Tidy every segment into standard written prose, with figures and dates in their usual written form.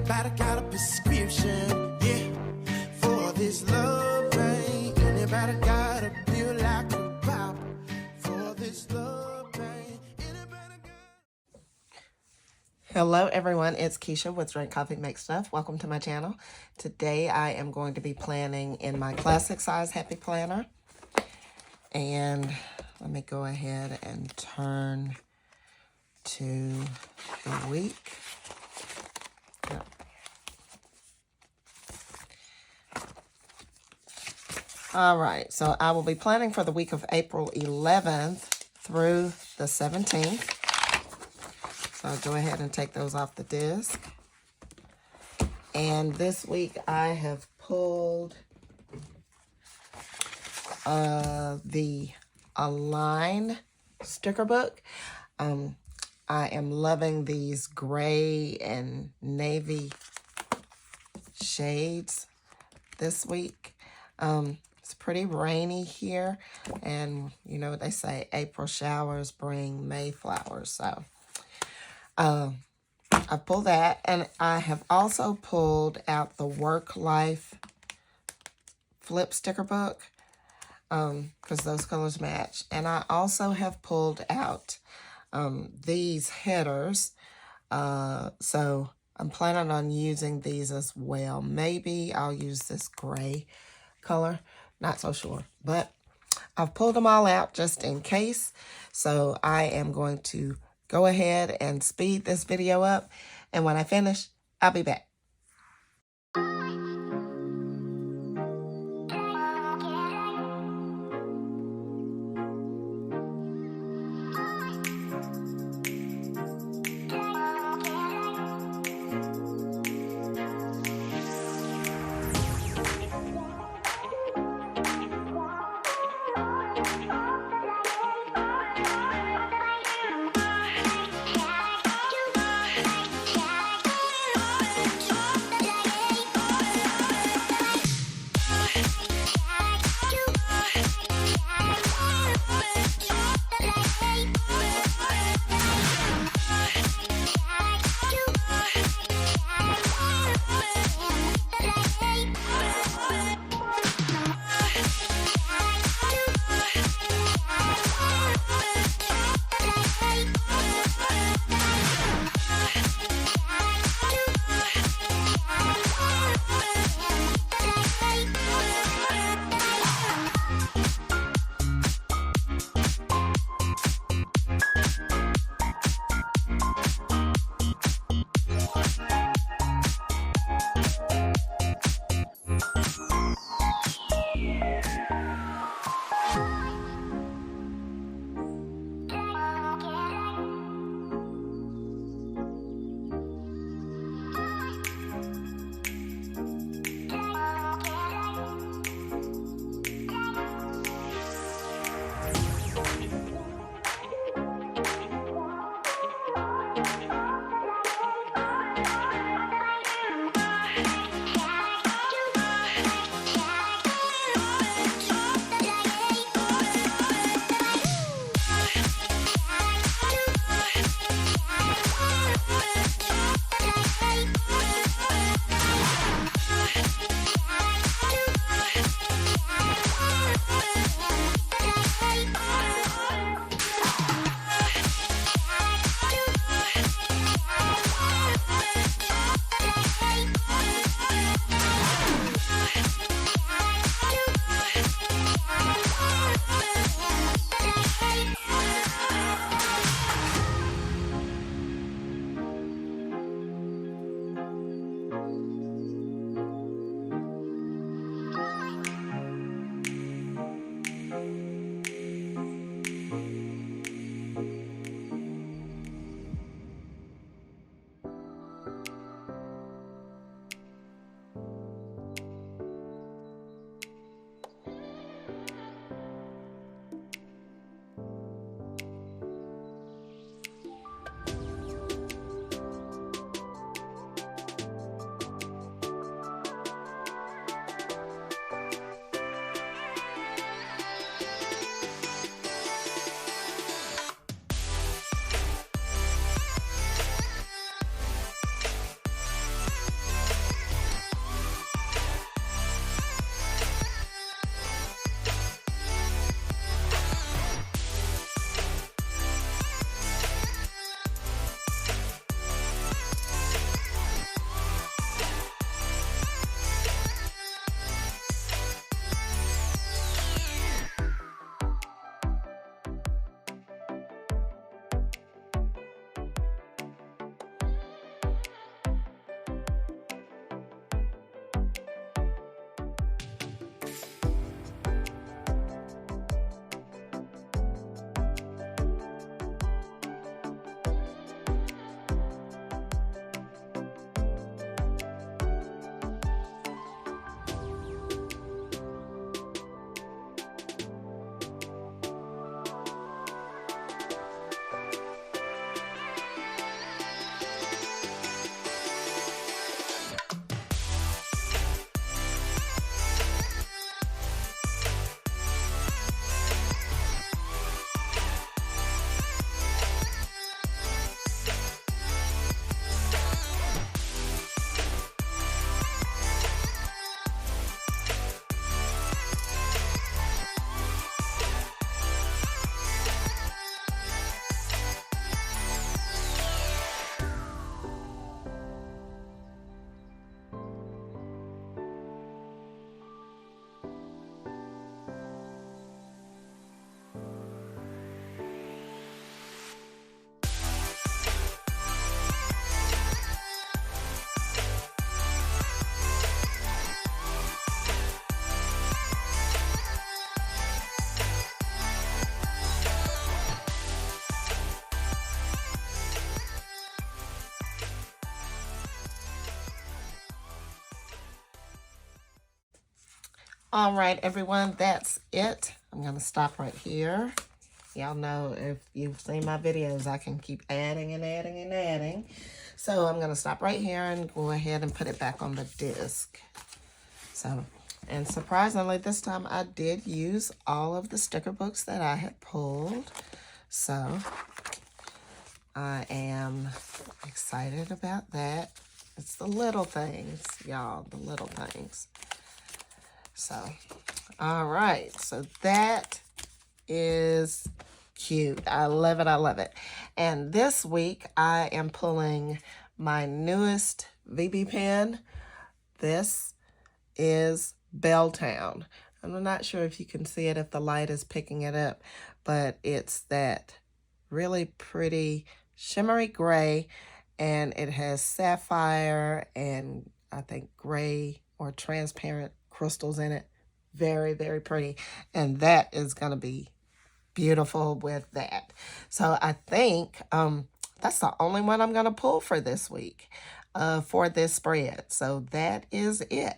Anybody got a prescription, yeah, for this love pain? Anybody got a pill like a pop for this love pain? Anybody got... Hello everyone, it's Keisha with Drink Coffee Make Stuff. Welcome to my channel. Today I am going to be planning in my classic size happy planner. And let me go ahead and turn to the week. Yep. All right, so I will be planning for the week of April 11th through the 17th. So I'll go ahead and take those off the disc. And this week I have pulled the Align sticker book. I am loving these gray and navy shades this week. It's pretty rainy here, and you know what they say, April showers bring May flowers. So I pulled that, and I have also pulled out the Work Life flip sticker book because those colors match. And I also have pulled out these headers. So I'm planning on using these as well. Maybe I'll use this gray color. Not so sure. But I've pulled them all out just in case. So I am going to go ahead and speed this video up. And when I finish, I'll be back. All right, everyone, that's it. I'm going to stop right here. Y'all know if you've seen my videos, I can keep adding and adding and adding. So I'm going to stop right here and go ahead and put it back on the disc. So, and surprisingly, this time I did use all of the sticker books that I had pulled. So I am excited about that. It's the little things, y'all, the little things. So, all right. So that is cute. I love it. I love it. And this week I am pulling my newest VB pen. This is Belltown. I'm not sure if you can see it if the light is picking it up, but it's that really pretty shimmery gray, and it has sapphire and I think gray or transparent crystals in it. Very, very pretty. And that is going to be beautiful with that. So I think that's the only one I'm going to pull for this week for this spread. So that is it.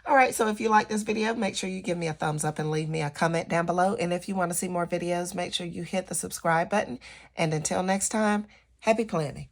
All right, so if you like this video, make sure you give me a thumbs up and leave me a comment down below. And if you want to see more videos, make sure you hit the subscribe button. And until next time, happy planning.